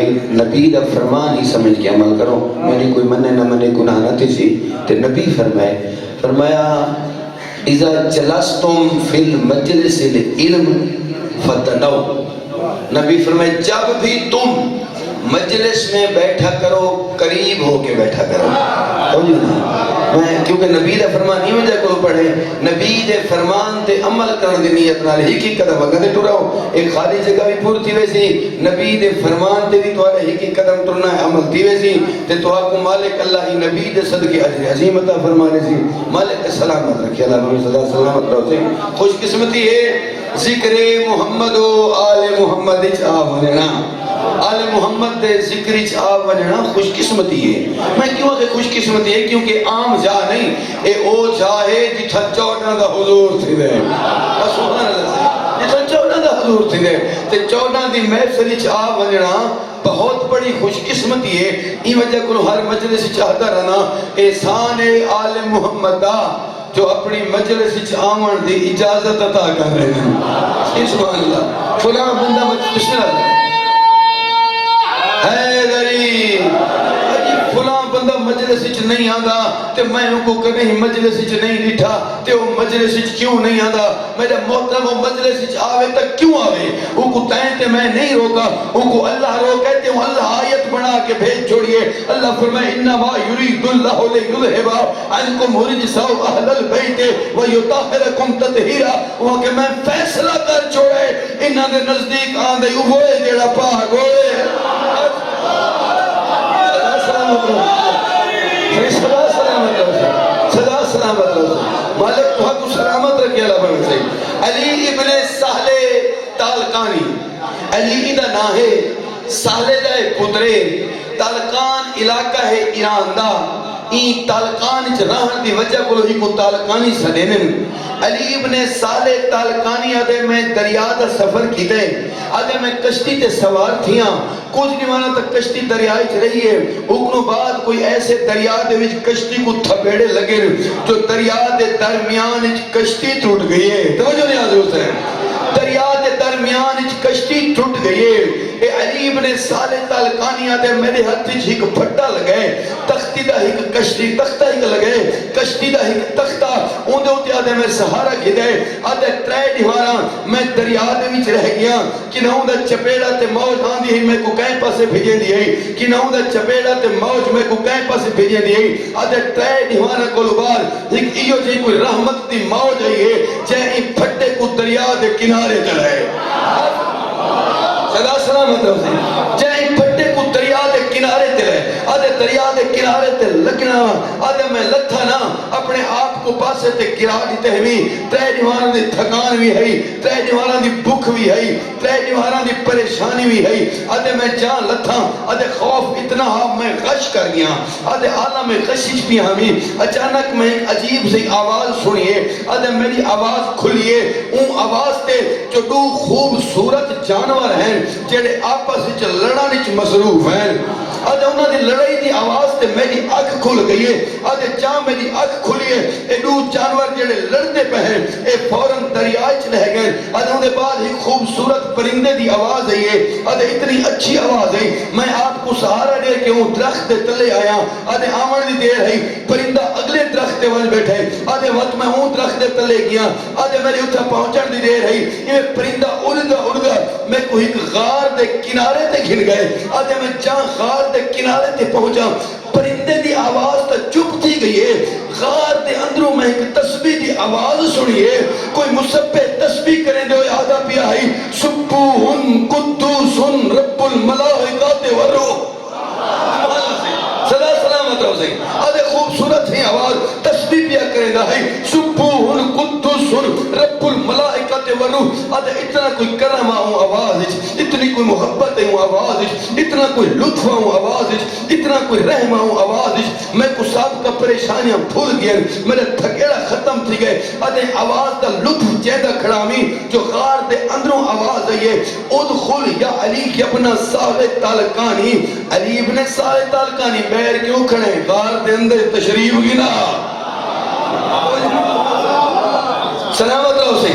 نبی دا فرمان ہی سمجھ کے عمل کرو، میری کوئی مننے نہ منے گناہ نہ تھی سی تے نبی فرمایا اذا جلستم فی المجلس العلم فتنو، نبی فرمایا جب بھی تم مجلس میں بیٹھا کرو قریب ہو کے بیٹھا کرو۔ میں کیونکہ نبی دے فرمان ہی وجہ کو پڑھے، نبی دے فرمان تے عمل کرن دی نیت نال ہی کی قدم اگے ٹراؤ، ایک خالی جگہ بھی پور تھی ویسی نبی دے فرمان تے بھی تواڈے ہی کی قدم ٹرنا ہے عمل تھی ویسی تے تو آپ کو مالک اللہ ہی نبی دے صدقے اجر عظیم عطا فرمانے سی، مالک سلامت رکھے اللہ ہمیں سدا سلامت رہو سے۔ خوش قسمتی ہے ذکر محمد و آل محمد اچ آ وننا، آل محمد دے ذکر اچ آ وننا خوش قسمتی ہے۔ میں کیوں کہ خوش قسمتی ہے کیونکہ عام جا نہیں، اے او جا ہے جتھا 14 دا حضور تھی دے، سبحان اللہ، جتھا 14 دا حضور تھی دے تے 14 دی محفل اچ آ وننا بہت بڑی خوش قسمتی ہے۔ این وجہ کو ہر مجلس چاہتا رہنا احسان آل محمد دا جو اپنی مجلس وچ آون دی اجازت عطا کر رہے ہیں۔ سبحان اللہ، فلاں بندہ بسم اللہ حیدری فلاں بندہ مجلس وچ نہیں آندا تے میں ان کو کبھی مجلس وچ نہیں ڈٹھا تے وہ مجلس وچ کیوں نہیں آندا، میرا محترم وہ مجلس وچ آوے تک کیوں آوے، ان کو تائیں تے میں نہیں روکا، ان کو اللہ روکے تے وہ اللہ آیت بنا کے بھیج چھوڑیے۔ اللہ فرمائے انما یرید اللہ لیذھب عنکم الرجس اہل البیت ویطہرکم تطہیرا، وہ کہ میں فیصلہ کر چھوڑے انہاں دے نزدیک آندے ہوئے جڑا پاک ہوئے۔ صدا سلامت رہو، مالک تو حق سلامت رکھے اللہ بڑھنے سے۔ علی ابن سہل تالقانی، علی دا نا ہے سہل دا پترے، تالقان علاقہ ہے ایران دا، این تالقان چ رہن دی وجہ کو ہی کو تالقانی سدینن۔ علی ابن سہل تالقانی آدھے میں دریا دا سفر کیتے، آدھے میں کشتی تے سوار تھیاں، کچھ دیوانا تک کشتی دریائی چ رہی ہے، اکنو بعد کوئی ایسے دریا دے وچ کشتی کو تھپیڑے لگے جو دریا دے درمیان کشتی ٹوٹ گئی ہے۔ توجہ نہیں حضور سے، دریا دے درمیان کشتی ٹوٹ گئی ہے۔ اے علی ابن سہل تالقانی آدھے میرے ہاتھ وچ ایک پھٹا لگے، تختی دا ایک کشتی تختہ ایک لگے، کشتی دا ایک تختہ اون دے ہوتے آدھے میں سہارا کھدے، آدھے ترے دیواراں میں دریا دے وچ رہ گیا، کہ نہ دا چپیڑا تے موج آندی ہے میں کو کہیں پاسے بھیجے دیئے، کہ نہ دا چپیڑا تے موج میں کو کہیں پاسے بھیجے دیئے، آدھے ترے دیواراں کو لبار ایک ایو جی کوئی رحمت دی موج آئی ہے جائے ان پھٹے کو دریا دے کنارے چلائے۔ صدا سلامت رہو سے، جائے ان پھٹے کو دریا دے کنارے تلے، آدھے دریا دے کنارے تے لگنا، آدھے میں لتھا نا اپنے آپ کو پاسے تے گرا دیتے ہوئی، ترے دیواراں دی تھکان بھی ہے، ترے دیواراں دی بھوک بھی ہے، ترے دیواراں دی پریشانی بھی ہے، آدھے میں جان لتھا، آدھے خوف اتنا ہاں میں غش کر گیا، آدھے عالم غشش بھی ہمیں، اچانک میں ایک عجیب سی آواز سنیے، آدھے میری آواز کھلیے، اون آواز تے جو دو خوبصورت جانور ہیں جڑے آپس وچ لڑن وچ مصروف ہیں، آدھے انہاں دی لڑائی دی آواز تے میری اکھ کھل گئی ہے، آدھے جہاں میری اکھ کھلی ہے اے دو جانور جڑے لڑتے پہ ہیں اے فوراً دریا وچ رہ گئے، آدھے ان دے بعد ایک خوبصورت پرندے دی آواز آئی ہے، آدھے اتنی اچھی آواز ہے، میں آپ کو سہارا دے کے ہوں درخت دے تلے آیا، آدھے آمن دی دیر ہے، پرندہ اگلے درخت دے وال بیٹھے، آدھے وقت میں ہوں درخت دے تلے گیا، آدھے میری اتھا پہنچن دی دیر ہے، یہ پرندہ اڑدا میں کوئی ایک غار دے کنارے تے گھن گئے، آدھے میں جہاں غار دے کنارے تے پہنچا، پرندے دی آواز تا چپ تھی گئی ہے، غار دے اندروں میں ایک تسبیح دی آواز سنیے، کوئی مصبح تسبیح کریں دے ہوئے آدھا پیا ہے، سبوہن قدوسن رب الملائکات والروح، صدا سلامت رہو سے، آدھے خوبصورت ہی آواز تسبیح پیا کریں دا ہے، سبوہن قدوسن رب الملائکات والروح، آدھے اتنا کوئی کرم آؤں آواز اتنی کوئی محبت ہوں آواز اتنا کوئی لطف ہوں آواز اتنا کوئی رحم ہوں آواز، میں کو ساتھ کا پریشانیاں بھول گیا، میرے تھکیڑا ختم تھی گئے، آدھے آواز دا لطف جیدہ کھڑامی جو غار دے اندروں آواز آئیے، ادخل یا علی کی اپنا سہل تالقانی، علی ابن سہل تالقانی بیر کیوں کھڑے غار دے اندر تشریف گنا، سلامت رہو سے،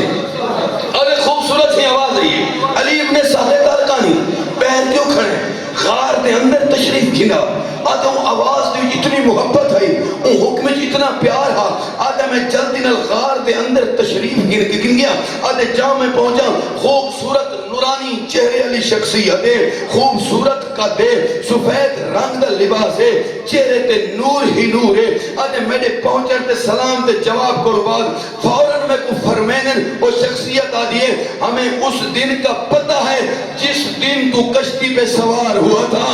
اور ایک خوبصورت ہی آواز آئیے، علی ابن سہل تالقانی بیر کیوں کھڑے غار دے اندر تشریف گھنا آدھا آواز دی اتنی محبت ہے حکم اتنا پیار ہا آدھا میں جلدی نال غار دے اندر تشریف گن گیا آدھے جہاں میں پہنچا خوبصورت نورانی چہرے علی شخصیت ہے خوبصورت کا دے سفید رنگ دا لباس ہے چہرے تے نور ہی نور ہے آدھے میرے پہنچن تے سلام تے جواب کو بعد فوراً میں کو فرمینن وہ شخصیت آدھی ہے ہمیں اس دن کا پتہ ہے جس دن تو کشتی پہ سوار ہوا تھا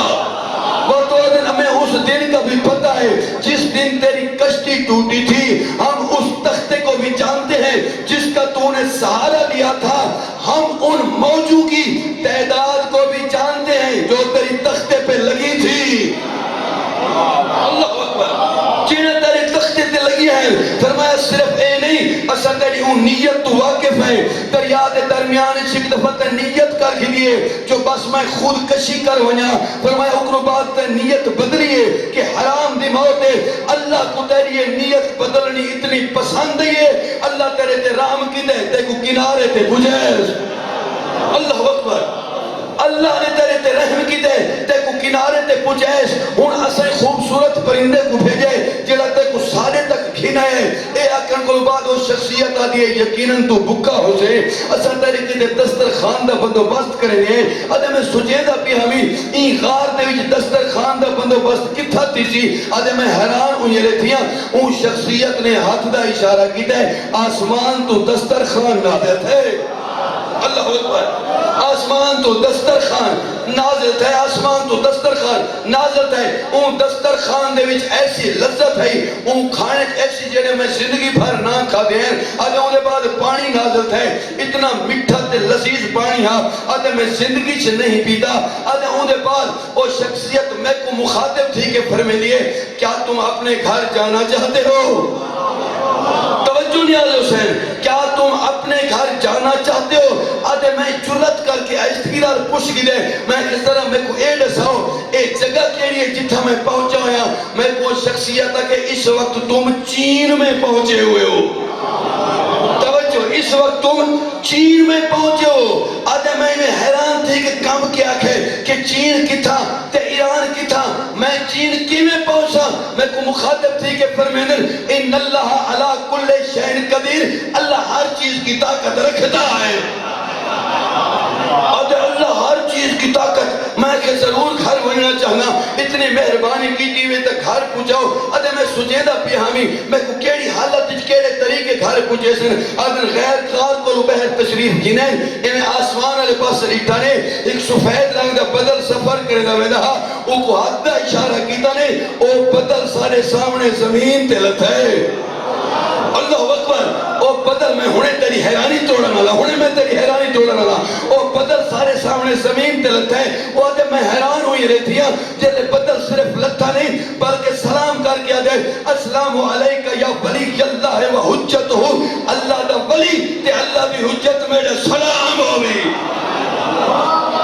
وہ تو دن ہمیں اس دن کا بھی پتہ ہے جس دن تیری کشتی ٹوٹی تھی ہم اس تختے کو بھی جانتے ہیں جس کا تو نے سہارا لیا تھا ہم ان موجوں کی تعداد کو بھی جانتے ہیں جو تیری تختے پہ لگی تھی اللہ اکبر جنہیں تیری تختے پہ لگی ہے فرمایا صرف اے نہیں اصلا تیری اون نیت تو واقف ہے دریا دے درمیان ایک دفعہ تے نیت کر گھلیے جو بس میں خود کشی کر ونیا فرمایا اکرو بات تے نیت بدلیے کہ حرام دی موت ہے اللہ کو تیری یہ نیت بدلنی اتنی پسند ہے اللہ تیرے تے رام کی دے تے کو کنارے تے بجھیز اللہ اکبر اللہ نے تیرے تے رحم کی دے تے کو کنارے تے پجھیس ہون اسے خوبصورت پرندے کو بھیجے جڑا تے کو سارے تک گھنا ہے اے آکن کو بعد وہ شخصیت آ دیئے یقیناً تو بکا ہو سے اصل تیرے کی دے دسترخوان دا بندوبست کریں گے آدھے میں سجیدہ بھی ہمیں این غار دے وچ دسترخوان دا بندوبست کتھا تھی سی آدھے میں حیران ہوں یہ رہتیاں اون شخصیت نے ہاتھ دا اشارہ کی دے آسمان تو دسترخوان نازل ہے اللہ اکبر آسمان تو دسترخوان نازل ہے آسمان تو دسترخوان نازل ہے اون دسترخوان دے وچ ایسی لذت ہے اون کھانے ایسی جڑے میں زندگی بھر نہ کھا دے ہیں آدھے اون دے بعد پانی نازل ہے اتنا مٹھا تے لذیذ پانی ہاں آدھے میں زندگی سے نہیں پیتا آدھے اون دے بعد وہ شخصیت میں کو مخاطب تھی کہ فرمے لیے کیا تم اپنے گھر جانا چاہتے ہو توجہ نیاز حسین کیا تم اپنے گھر جانا چاہتے ہو آدھے میں جرت کر کے اشتگیرار پوچھ گی دے میں اس طرح میں کو اے ڈساؤ ایک جگہ کے لیے جتھا میں پہنچا ہویا میں کو شخصیت ہے کہ اس وقت تم چین میں پہنچے ہوئے ہو توجہ اس وقت تم چین میں پہنچے ہو آدھے میں حیران تھی کہ کم کیا کہ چین کی تھا تے ایران کی تھا میں چین کی میں پہنچا میں کو مخاطب تھی کہ فرمینر ان اللہ علا کل شہن قدیر اللہ ہر چیز کی طاقت رکھتا ہے آدھے اللہ ہر چیز کی طاقت میں کہ ضرور گھر بننا چاہنا اتنی مہربانی کی دیوے تک گھر پوچھاؤ آدھے میں سجیدہ پی ہمیں میں کو کیڑی حالت کیڑے طریقے گھر پوچھے سن آدھے غیر کار کو بہر تشریف گنے انہیں آسمان علی پاس ریٹھا نے ایک سفید رنگ دا بدل سفر کرنا میں دہا او کو حد دا اشارہ کیتا نے او بدل سارے سامنے زمین تلت ہے اللہ اکبر او بدل میں ہونے تیری حیرانی توڑا نالا ہونے میں تیری حیرانی توڑا نالا او بدل سارے سامنے زمین تلت ہے وہ آدھے میں حیران ہوئی رہتی ہیں جیسے بدل صرف لتھا نہیں بلکہ سلام کر کے آدھے السلام علیکہ یا ولی اللہ ہے و حجت ہو اللہ دا ولی تے اللہ دی حجت میرے سلام ہوئی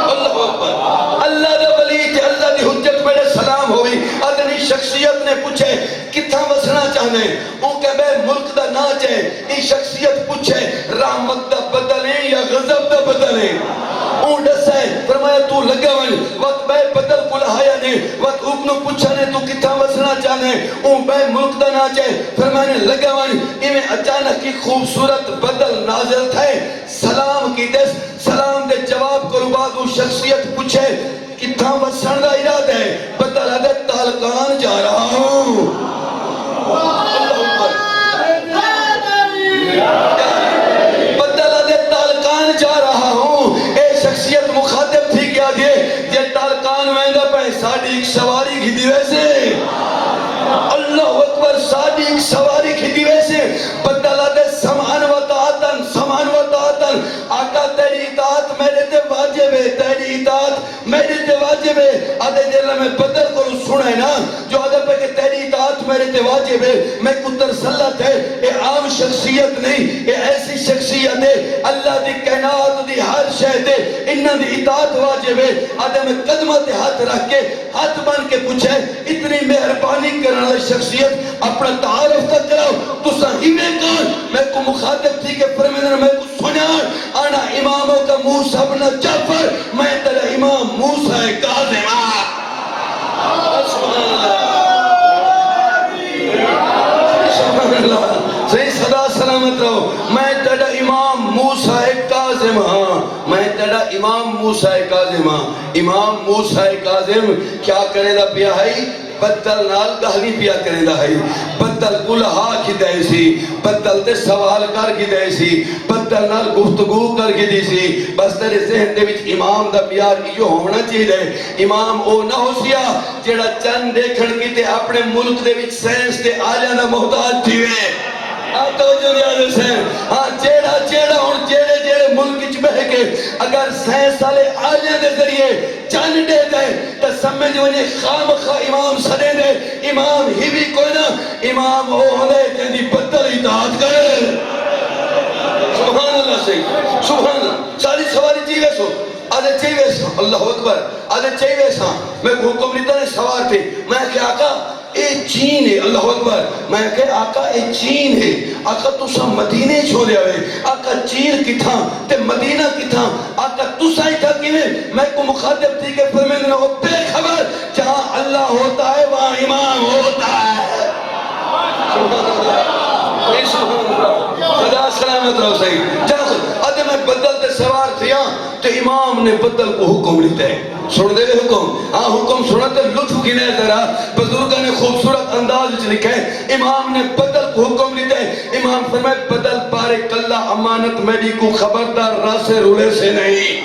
اللہ اکبر اللہ دا ولی تے اللہ دی حجت میرے سلام ہوئی آدھنی شخصیت نے پوچھے کتھا وسنا چاہنے ان کے بے ملک دا نا چاہے ان شخصیت پوچھے رحمت دا بدلیں یا غضب دا بدلیں اون ڈسے فرمایا تو لگا ون وقت بے بدل کو لہایا نے وقت ابنو پوچھنے تو کتھا وسنا چاہنے اون بے ملک دا نا چاہے فرمایا لگا ون میں اچانک کی خوبصورت بدل نازل تھے سلام کی دس سلام دے جواب کرو بعد وہ شخصیت پوچھے کتھا وسن دا ارادہ ہے بدل آدھے تالکان جا رہا ہوں بدل آدھے تالکان جا رہا ہوں اے شخصیت مخاطب تھی کیا دیے یہ تالکان مہنگا پہ ساڑھی ایک سواری کی دی ویسے اللہ اکبر ساڑھی ایک سواری کی دی ویسے بدل آدھے سمان و طاعتن آقا تیری اطاعت میرے تے واجب ہے تیری اطاعت میرے تے واجب ہے آدھے جلہ میں بدل کو سنے نا جو آدھے پہ کہ تیری اطاعت میرے تے واجب ہے میں کتر سلط ہے اے عام شخصیت نہیں اے ایسی شخصیت ہے اللہ دی کائنات دی ہر شہد ہے انہاں دی اطاعت واجب ہے آدھے میں قدمہ تے ہاتھ رکھ کے ہاتھ بن کے پوچھے اتنی مہربانی کرنے والی شخصیت اپنا تعارف تک کراؤ تو صحیح کون میں کو مخاطب تھی کہ فرمیدن میں کو سنیان آنا اماموں کا موسیٰ بن جعفر میں تیرا امام موسیٰ کاظم موسیٰ کاظم امام موسیٰ کاظم کیا کرے دا پیا ہے بدل نال گہلی پیا کرے دا ہے بدل کلہا کی دے سی بدل تے سوال کر کی دے سی بدل نال گفتگو کر کی دی سی بس تیرے ذہن دے وچ امام دا پیار یہ ہونا چاہیے امام او نہ ہو سیا جیڑا چند دیکھن کی تے اپنے ملک دے وچ سینس تے آلیاں دا محتاج تھیوے توجہ نہیں آدھے سین ہاں جیڑا ہون جیڑے ملک چ بہ کے اگر سینس والے آلیاں دے ذریعے چند دے دے تو سمجھ ونے خام خواہ امام سدے دے امام ہی بھی کوئی نہ امام او ہوندے جندی بدل اطاعت کرے سبحان اللہ صحیح سبحان اللہ ساری سواری چیوے سو آدھے چیوے سا اللہ اکبر آدھے چیوے سا میں حکم لیتا نے سوار تھے میں کہ آقا اے چین ہے اللہ اکبر میں کہ آقا اے چین ہے آقا تسا مدینے چھوڑے ہوئے آقا چین کی تھا تے مدینہ کی تھا آقا تسا ہی تھا کیویں میں کو مخاطب تھی کہ فرمیندے ہو بے خبر جہاں اللہ ہوتا ہے وہاں امام ہوتا ہے سبحان اللہ سبحان اللہ خدا سلامت رہو صحیح جہاں آدھے میں بدل تے سوار تھیا تو امام نے بدل کو حکم لیتے ہیں سن دے حکم ہاں حکم سنتے لطف کی نہیں ذرا بزرگاں نے خوبصورت انداز وچ لکھا ہے امام نے بدل کو حکم لیتے ہیں امام فرمائے بدل بارک اللہ امانت میری کو خبردار راہ سے رولے سے نہیں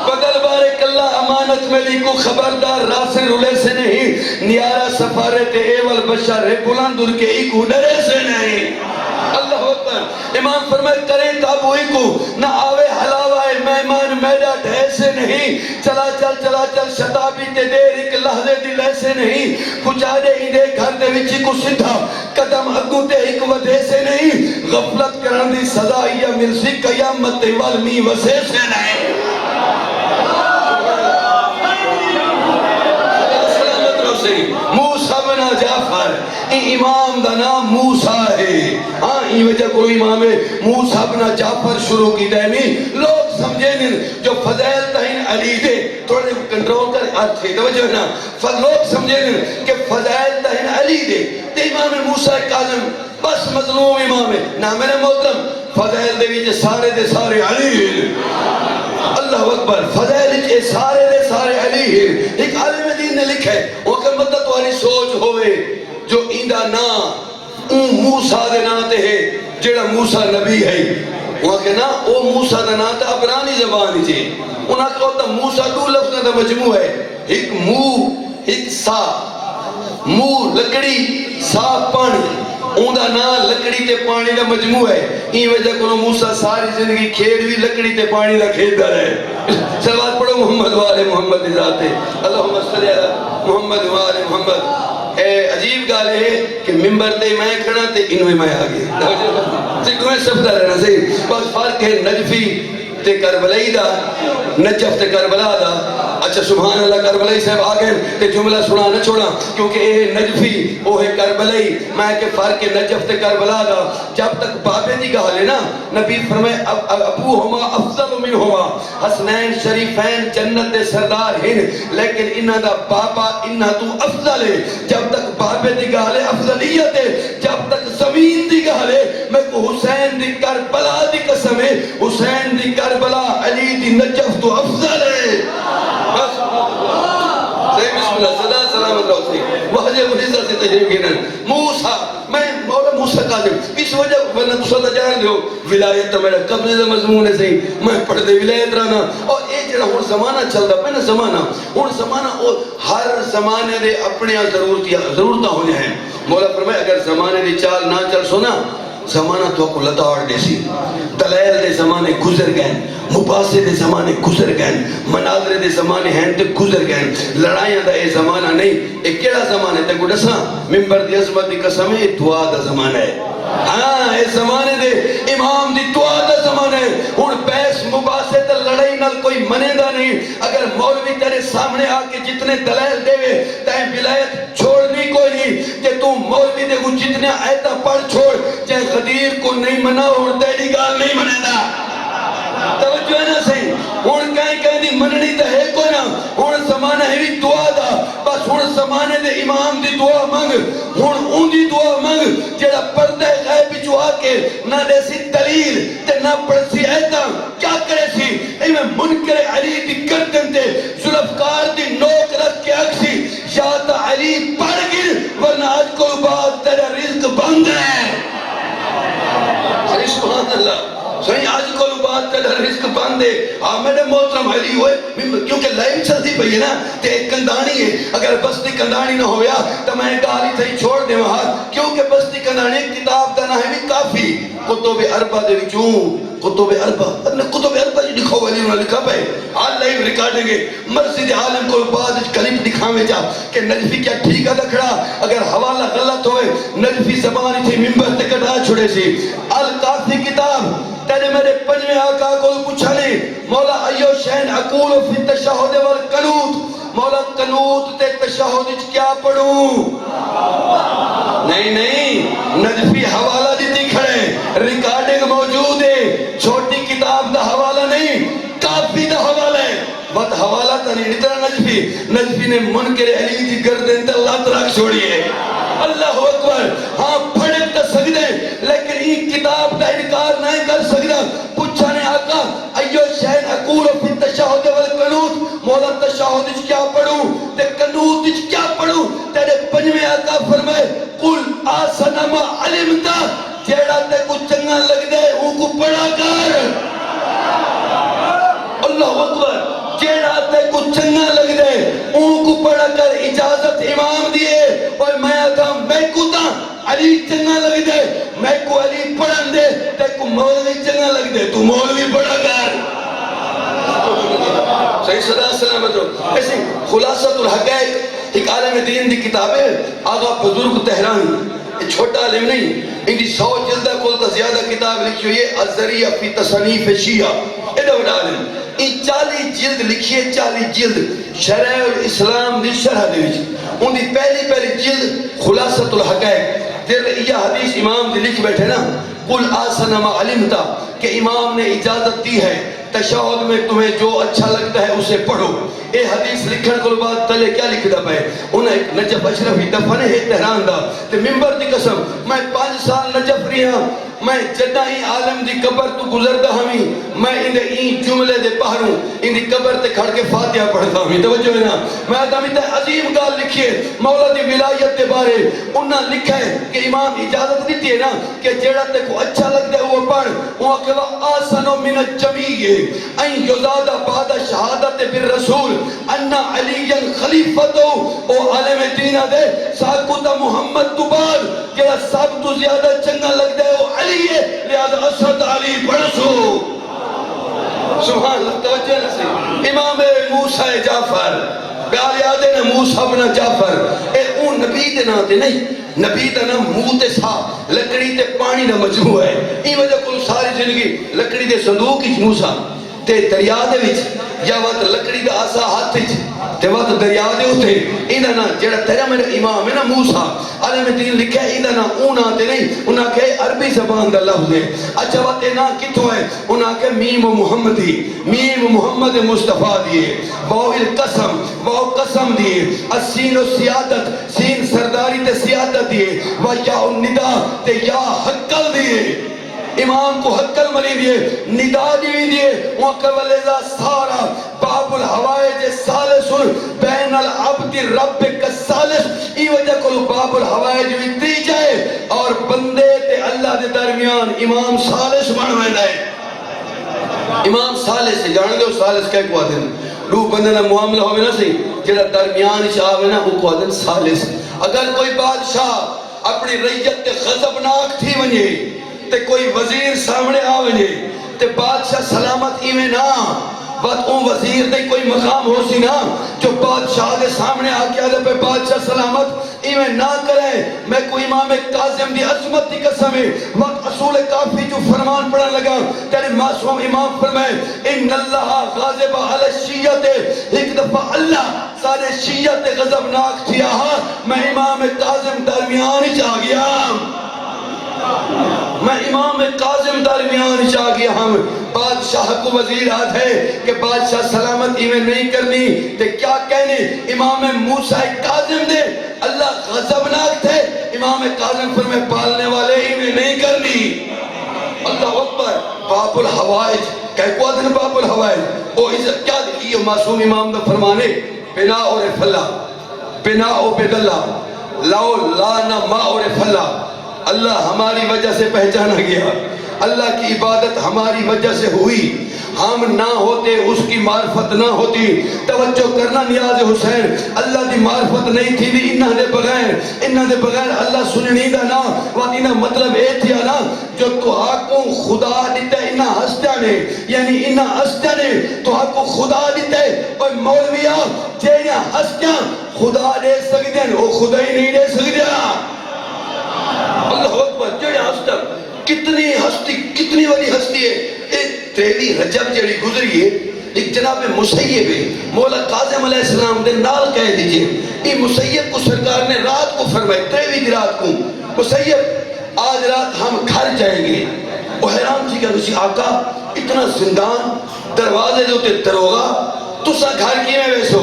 بدل بارک اللہ امانت میری کو خبردار راہ سے رولے سے نہیں نیارہ سفارت ایول بشر بلندر کے ایکو ڈرے سے نہیں اللہ اکبر امام فرمائے کریں تابوئی کو نہ آوے حلاوہ مہمان میڈا ڈھے سے نہیں چلا چل شتابی تے دیر ایک لحظے دل ایسے نہیں کچھارے اندے گھر دے وچی کو سدھا قدم اگو تے ایک ودے سے نہیں غفلت کرن دی سزا یا مرسی قیامت والمی وسے سے نہیں موسیٰ بن جعفر امام دا نام موسیٰ ہے ہاں یہ وجہ کو امام موسیٰ بن جعفر شروع کی دائمی لوگ سمجھیں جو فضائل تہین علی دے تھوڑے کنٹرول کر آتے توجہ نا لوگ سمجھیں کہ فضائل تہین علی دے تے امام موسیٰ کاظم بس مظلوم امام ہے نا میرے محترم فضائل دے ویچے سارے دے سارے علی ہیں اللہ اکبر فضائل دے سارے علی ہیں ایک عالم دین نے لکھا ہے وہ کہ مدت والی سوچ ہوئے جو ایندہ نا موسیٰ دے ناتے ہے جیڑا موسیٰ نبی ہے وہاں کہ نا او موسیٰ دے ناتے عبرانی زبانی چھے انہاں کہو تا موسیٰ دو لفظ دا مجموع ہے ایک مو ایک سا مو لکڑی سا پانی اوندا نا لکڑی تے پانی دا مجموع ہے این وجہ کنو موسیٰ ساری زندگی کھیڑ بھی لکڑی تے پانی دا کھیڑ دا رہے سلوات پڑھو محمد والے محمد ذاتے اللہم صلی اللہ محمد والے محمد اے عجیب گالے ہے کہ ممبر تے میں کھڑا تے انویں میں آگے سکھویں سفدہ رہنا صحیح بس فرق ہے نجفی تے کربلائی دا نجف تے کربلا دا اچھا سبحان اللہ کربلائی صاحب آگئے تے جملہ سنا نہ چھوڑا کیونکہ اے نجفی او ہے کربلائی میں کہ فرق نجف تے کربلا دا جب تک بابے دی گاہ لے نا نبی فرمائے ابو ہما افضل من ہما حسنین شریفین جنت دے سردار ہیں لیکن انہا دا بابا انہا تو افضل ہے جب تک بابے دی گاہ لے افضلیت ہے جب تک زمین دی گاہ لے میں کو حسین دی کربلا دی قسم ہے حسین دی کربلا علی دی نجف تو افضل ہے بس بسم اللہ صدا سلامت رہو سی وحجہ مجھزہ سے تجریب گرن موسیٰ میں مولا موسیٰ قادم اس وجہ ورنہ تصدہ جان دیو ولایت تا میرا قبضے دا مضمون ہے صحیح میں پڑھ دے ولایت رانا اور ایک جڑا ہون زمانہ چل دا پہنا زمانہ اور ہر زمانے دے اپنے ضرورتاں ہونے ہیں مولا فرمائے اگر زمانے دی چال نہ چل سونا زمانہ تو کو لتاڑ دے سی دلائل دے زمانے گزر گئے مباحثے دے زمانے گزر گئے مناظرے دے زمانے ہیں تے گزر گئے لڑائیاں دا اے زمانہ نہیں اے کیڑا زمانہ تے کو دساں منبر دی عظمت دی قسم ہے دعا دا زمانہ ہے ہاں اے زمانے دے امام دی دعا دا زمانہ ہے ہن بحث مباحثے تے لڑائی نال کوئی منے دا نہیں اگر مولوی تیرے سامنے آ کے جتنے دلائل دے وے تے ولایت چھوڑنی کوئی نہیں کہ تو مولوی دے کو جتنے آیتاں پڑھ چھوڑ چاہے غدیر کو نہیں منا اور تیری گال نہیں منے دا توجہ ہے نا صحیح ہون کہیں دی مننی تا ہے کوئی نا ہون زمانہ ہے بھی دعا دا بس ہون زمانے دے امام دی دعا مانگ ہون ان دی دعا مانگ جڑا پردہ غیب جو کے نہ دے سی دلیل تے نہ پڑھ سی ایتا کیا کرے سی ایمیں منکر علی دی گردن تے ذوالفقار دی نوک رکھ کے اکسی یا تا علی پڑھ گر ورنہ آج کو بعد تیرا رزق بند ہے صحیح سبحان اللہ صحیح آج کو بعد تیرا رزق بند ہے میرے محترم علی ہوئے کیونکہ لائف چلتی پئی ہے نا تے ایک کندانی ہے اگر بستی کندانی نہ ہویا تو میں گالی تھی چھوڑ دے وہاں کیونکہ بستی کندانی کتاب دا نہ ہے بھی کافی کتب اربع دے وچوں کتب اربع جو لکھو ولی انہوں نے لکھا پہ آل لائیو ریکارڈنگ ہے مسجد عالم کو بعد کلپ دکھاویں جا کہ نجفی کیا ٹھیک ہے دکھڑا اگر حوالہ غلط ہوئے نجفی زبانی تھی ممبر تے کٹا چھوڑے سی الکافی کتاب تیرے میرے پنجویں آقا کو پوچھانے مولا ایو شین اقول فی التشہد والقنوت مولا قنوت تے تشہد کیا پڑھوں نہیں نجفی حوالہ دیتی کھڑے ریکارڈنگ موجود ہے چھوٹی کتاب دا حوالہ نہیں کافی دا حوالہ ہے بات حوالہ تا نہیں اتنا نجفی نے منکر علی دی گردن تے اللہ ترک چھوڑی ہے اللہ اکبر ہاں پڑھ تا سکتے لیکن ایک کتاب دا انکار نہیں کر سکتا پوچھانے آقا ایو شہن اقول فی التشہد والقنوت مولا تشہد کیا پڑھوں تے قنوت کیا پڑھوں تیرے پنجویں آقا فرمائے قل آسنا ما علمتا جیڑا تے کچھ چنگا لگ دے ان کو پڑھا کر اللہ اکبر جیڑا تے کچھ چنگا لگ دے ان کو پڑھا کر اجازت امام دیئے اور میں آتا میں کو تا علی چنگا لگ دے میں کو علی پڑھن دے تے کو مولوی چنگا لگ دے تو مولوی پڑھا کر صحیح صدا سلامت ہو ایسی خلاصت الحقائق ایک عالم دین دی کتاب ہے آغا بزرگ تہران یہ چھوٹا عالم نہیں ان دی 100 جلدہ کولتا زیادہ کتاب لکھی ہوئی ہے الذریعہ فی تصنیف شیعہ ایڈا وڈا عالم ان 40 جلد لکھیے 40 جلد شرع الاسلام دی شرح دے وچ ان دی پہلی جلد خلاصت الحقائق دیر یہ حدیث امام دی لکھ بیٹھے نا قل آسنا ما علمتا کہ امام نے اجازت دی ہے تشہد میں تمہیں جو اچھا لگتا ہے اسے پڑھو اے حدیث لکھن کو بعد تلے کیا لکھ دا پائے انہیں ایک نجف اشرفی دفن ہے تہران دا تے ممبر دی قسم میں 5 سال نجف رہا میں جدہ ہی عالم دی قبر تو گزردہ ہمیں میں اندے این جملے دے پہروں ان دی قبر تے کھڑ کے فاتحہ پڑھتا ہمیں توجہ ہے نا میں آتا ہمیں تے عظیم گال لکھیے مولا دی ولایت دے بارے انہاں لکھا ہے کہ امام اجازت دیتی ہے نا کہ جیڑا تے کو اچھا لگتا ہے وہ پڑھ وہ کہ آسنو من الجمیع این یزادہ بعد شہادت بالرسول انا علی خلیفتو او عالم دینہ دے ساکتا محمد تو بعد کہ سب تو زیادہ چنگا لگتا ہے وہ علی ہے لہذا اسد علی پڑھسو سبحان اللہ توجہ نسی امام موسیٰ جعفر گال یاد ہے نا موسیٰ بن جعفر اے اون نبی دے نا تے نہیں نبی دا نا منہ تے سا لکڑی تے پانی دا مجموع ہے این وجہ کو ساری زندگی لکڑی دے صندوق ہی موسیٰ تے دریا دے وچ یا وقت لکڑی دا آسا ہاتھ وچ تے وقت دریا دے ہوتے ایندہ نا جڑا تیرا میرا امام ہے نا موسیٰ عالم دین لکھا ہے ایندہ نا اونا تے نہیں انہاں کہ عربی زبان دا لفظ ہے اچھا وقت نا کتوں ہے انہاں کہ میم محمدی میم محمد مصطفیٰ دیئے واو القسم واو قسم دیئے السین و سیادت سین سرداری تے سیادت دیئے و یا الندہ تے یا حقل دیئے امام کو حقل ملی دیئے ندا دیئے وَقَوَلِذَا سَارَ باب الحوائج سالس بین العبد رب کالسالس ای وجہ کو باب الحوائج ویتی جائے اور بندے تے اللہ دے درمیان امام سالس بنوائے دائے امام سالس ہے جانے دے وہ سالس کہہ کو آدھے رو بندے نا معاملہ ہوئے نا سی جڑا درمیان چاہوے نا وہ کو آدھے سالس اگر کوئی بادشاہ اپنی ریت تے غضبناک تھی ونجے تے کوئی وزیر سامنے آوے تے بادشاہ سلامت ایویں نہ بات اون وزیر دے کوئی مقام ہو سی نا جو بادشاہ دے سامنے آکے آدھے پہ بادشاہ سلامت ایویں نہ کرے میں کوئی امام کاظم دی عظمت دی قسم ہے وقت اصول کافی جو فرمان پڑھا لگا تیرے معصوم امام فرمائے ان اللہ غاضب علی الشیعت ایک دفعہ اللہ سارے شیعت غضبناک تھیا میں امام کاظم درمیان ہی چاہ گیا میں امام کاظم درمیان چاہ گیا ہم بادشاہ کو وزیر آت ہے کہ بادشاہ سلامت ایمیں نہیں کرنی تے کیا کہنے امام موسیٰ کاظم دے اللہ غضبناک تھے امام کاظم فرمائے پالنے والے ایمیں نہیں کرنی باب الحوائج کہ کو دن باب الحوائج او عزت کیا دی یہ معصوم امام دا فرمانے بنا اور فلا بنا او بدلا لاؤ لانا ما اور فلا اللہ ہماری وجہ سے پہچانا گیا اللہ کی عبادت ہماری وجہ سے ہوئی ہم نہ ہوتے اس کی معرفت نہ ہوتی توجہ کرنا نیاز حسین اللہ دی معرفت نہیں تھی دی انہاں دے بغیر اللہ سننی دا نا وادینا مطلب اے تھیا نا جو تو آکوں خدا دیتا انہاں ہستیاں نے یعنی انہاں ہستیاں نے تو آکوں خدا دیتا ہے اور مولویہ جیڑیاں ہستیاں خدا دے سکتے ہیں وہ خدا ہی نہیں دے سکتے اللہ اکبر جیڑیاں ہستیاں کتنی ہستی کتنی والی ہستی ہے ایک تیری رجب جڑی گزری ہے ایک جناب مسیب ہے مولا قاسم علیہ السلام دے نال کہہ دیجئے یہ مسیب کو سرکار نے رات کو فرمائے تریوی دی رات کو مسیب آج رات ہم گھر جائیں گے وہ حیران تھی کہ اسی آقا اتنا زندان دروازے دوتے دروگا تو سا گھر کی میں ویسو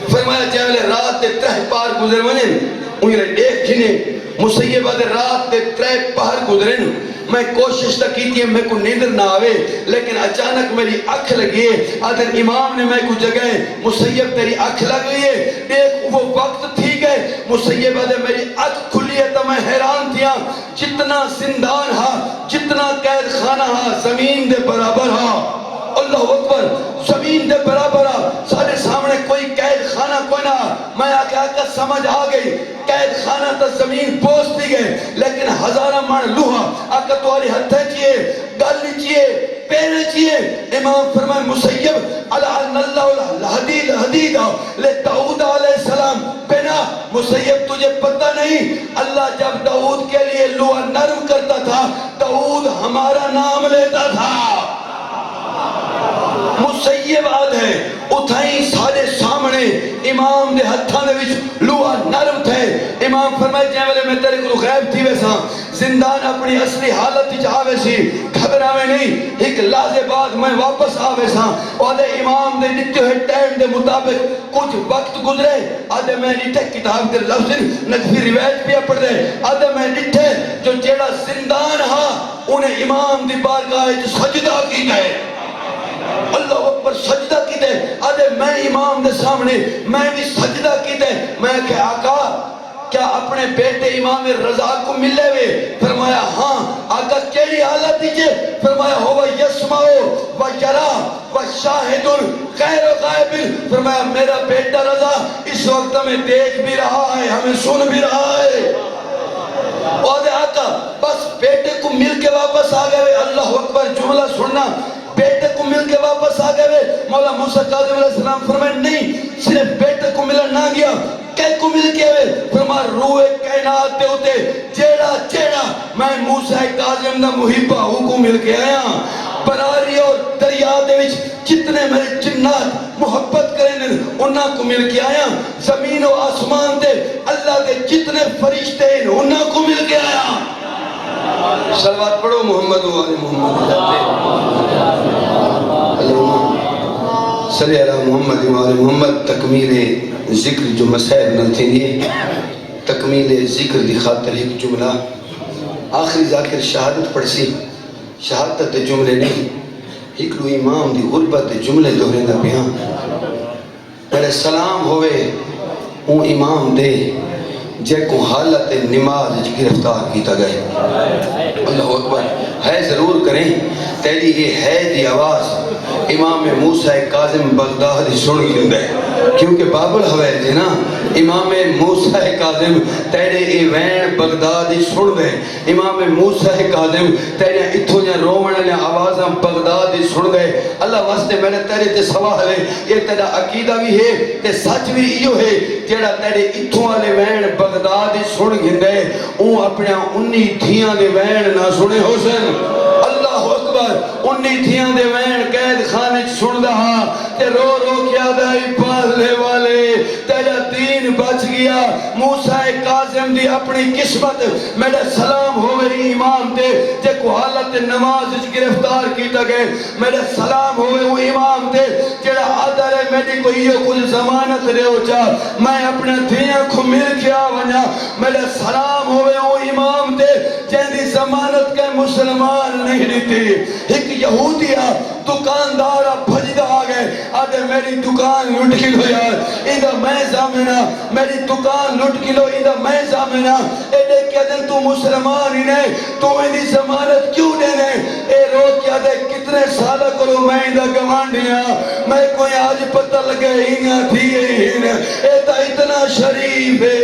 فرمایا چاہے رات دے ترہ پار گزر ونن انہیں دیکھ کھنے مسیبہ دے رات دے ترہ پار گزرن میں کوشش تک کی تھی میں کو نیندر نہ آوے لیکن اچانک میری اکھ لگیے آدھر امام نے میں کو جگہ مسیب تیری اکھ لگ لیے دیکھ وہ وقت تھی گئے مسیب آدھر میری اکھ کھلی ہے تو میں حیران تھیا جتنا زندان ہا جتنا قید خانہ ہا زمین دے برابر ہا اللہ اکبر زمین دے برابر ہا سارے سامنے کوئی قید خانہ کوئی نہ میں آکا سمجھ آ گئی قید خانہ تا زمین پوست دی گئے لیکن ہزارہ مان لوہا آکا تواری ہتھے چیئے گالی چیئے پیرے چیئے امام فرمائے مسیب علان اللہ الحدید حدیدہ لے داؤد علیہ السلام بنا مسیب تجھے پتہ نہیں اللہ جب داؤد کے لیے لوہا نرم کرتا تھا داؤد ہمارا نام لیتا تھا مسیب آد ہے اتھائیں سارے سامنے امام دے ہتھاں دے وچ لوہا نرم تھے امام فرمائے جائے والے میں تیرے کو غیب تھی ویسا زندان اپنی اصلی حالت ہی آوے سی گھبراوے نہیں ایک لحظے بعد میں واپس آوے سا آدھے امام دے نتیو ہے ٹائم دے مطابق کچھ وقت گزرے آدھے میں نٹھے کتاب دے لفظ نقفی روایت بھی پڑھ دے آدھے میں نٹھے جو جیڑا زندان ہا انہیں امام دی بارگاہ سجدہ کی گئے اللہ اکبر سجدہ کی دے آدھے میں امام دے سامنے میں بھی سجدہ کی دے میں کہ آقا کیا اپنے بیٹے امام رضا کو ملے ہوئے فرمایا ہاں آقا کیڑی حالت دیجئے فرمایا ہوا یسمعو و یرا و شاہد غیر غائب فرمایا میرا بیٹا رضا اس وقت ہمیں دیکھ بھی رہا ہے ہمیں سن بھی رہا ہے آدھے آقا بس بیٹے کو مل کے واپس آ گئے اللہ اکبر جملہ سننا بیٹے کو مل کے واپس آ گئے مولا موسیٰ کاظم علیہ السلام فرمائے نہیں صرف بیٹے کو ملن نہ گیا کہہ کو مل کے ہوئے فرمائے روح کائنات دے ہوتے جیڑا میں موسیٰ کاظم دا محبہ ہوں کو مل کے آیا براری اور دریا دے وچ جتنے میرے جنات محبت کریں انہاں کو مل کے آیا زمین و آسمان دے اللہ دے جتنے فرشتے ہیں انہاں کو مل کے آیا صلوات پڑھو محمد و آل محمد صلی اللہ محمد و آل محمد تکمیل ذکر جو مسائل نہ تھے تکمیل ذکر دی خاطر ایک جملہ آخری ذاکر شہادت پڑھ سی شہادت دے جملے نہیں ایک لو امام دی غربت دے جملے دوہرے دا بیان میرے سلام ہوئے اون امام دے جے کو حالت نماز گرفتار کیتا گئے اللہ اکبر ہے ضرور کریں تیری یہ ہے دی آواز امام موسیٰ کاظم بغدادی سن گندے کیونکہ باب الحویل جی نا امام موسیٰ کاظم تیرے ایوین بغدادی سن دے امام موسیٰ کاظم تیرے اتھو جا رومن لیا آوازاں بغدادی سن دے اللہ واسطے میں نے تیرے تے سوال ہے یہ تیرا عقیدہ بھی ہے تے سچ بھی ایو ہے جیڑا تیرے اتھو والے وین بغدادی سن گندے اون اپنے انی دھیاں دے وین نہ سنے حسن اللہ اکبر انی دھیاں دے وین قید خانے سن دہا تے رو رو کیا دائی پالنے والے تیرا دین بچ گیا کیا موسیٰ کاظم دی اپنی قسمت میرے سلام ہوئے امام دے جے کو حالت نماز گرفتار کیتا گئے میرے سلام ہوئے وہ امام دے جڑا عدر ہے میری کو یہ کچھ زمانت دے ہو چاہ میں اپنے دھیاں کو مل کیا ونیا میرے سلام ہوئے وہ امام دے جن دی زمانت کے مسلمان نہیں دیتی ایک یہودیہ دکاندارہ بھجدہ آگئے آدھے میری دکان لٹ کلو یار ادھا میں زامنہ میری دکان لٹ کلو ادھا میں زامنہ ایڈے کیا دن تو مسلمان ہی نہیں تو انہی زمانت کیوں دینے اے رو کیا دے کتنے سالہ کرو میں ادھا گوانڈیاں میں کوئی آج پتہ لگے ہی نہ تھی اے تا اتنا شریف ہے